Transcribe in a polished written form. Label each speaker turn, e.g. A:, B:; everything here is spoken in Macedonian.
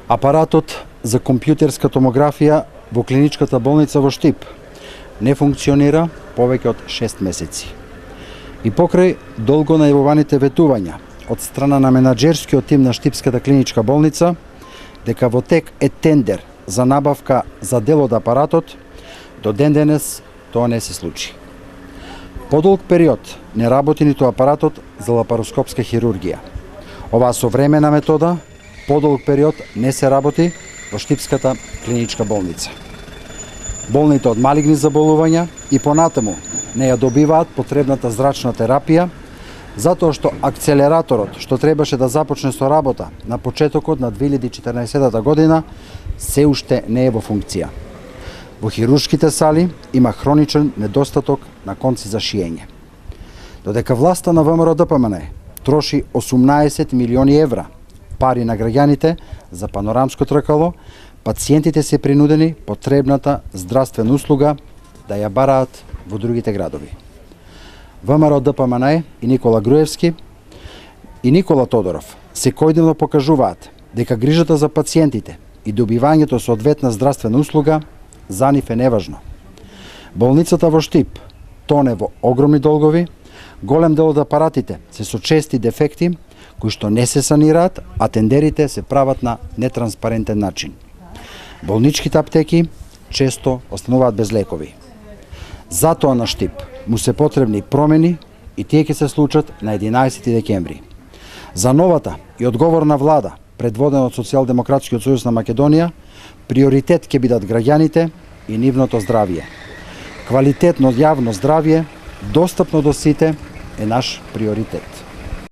A: Апаратот за компјутерска томографија во клиничката болница во Штип не функционира повеќе од 6 месеци. И покрај долго најавуваните ветувања од страна на менаџерскиот тим на Штипската клиничка болница дека во тек е тендер за набавка за дел од апаратот, до ден денес тоа не се случи. Подолг период не работи ниту апаратот за лапароскопска хирургија. Оваа современа метода подолг период не се работи во Штипската клиничка болница. Болните од малигни заболувања и понатаму не ја добиваат потребната зрачна терапија, затоа што акцелераторот што требаше да започне со работа на почетокот на 2014 година се уште не е во функција. Во хируршките сали има хроничен недостаток на конци за шиење. Додека власта на ВМРО-ДПМН троши 18 милиони евра пари на граѓаните за панорамско тркало, пациентите се принудени потребната здравствена услуга да ја бараат во другите градови. ВМРО-ДПМН и Никола Груевски и Никола Тодоров секојдневно покажуваат дека грижата за пациентите и добивањето соодветна здравствена услуга за нив е неважно. Болницата во Штип тоне во огромни долгови, голем дел од апаратите се со чести дефекти кои што не се санираат, а тендерите се прават на нетранспарентен начин. Болничките аптеки често остануваат без лекови. Затоа на Штип му се потребни промени и тие ќе се случат на 11 декември. За новата и одговорна влада, предводена од Социјалдемократскиот сојуз на Македонија, приоритет ќе бидат граѓаните и нивното здравје. Квалитетно јавно здравје, достапно до сите, е наш приоритет.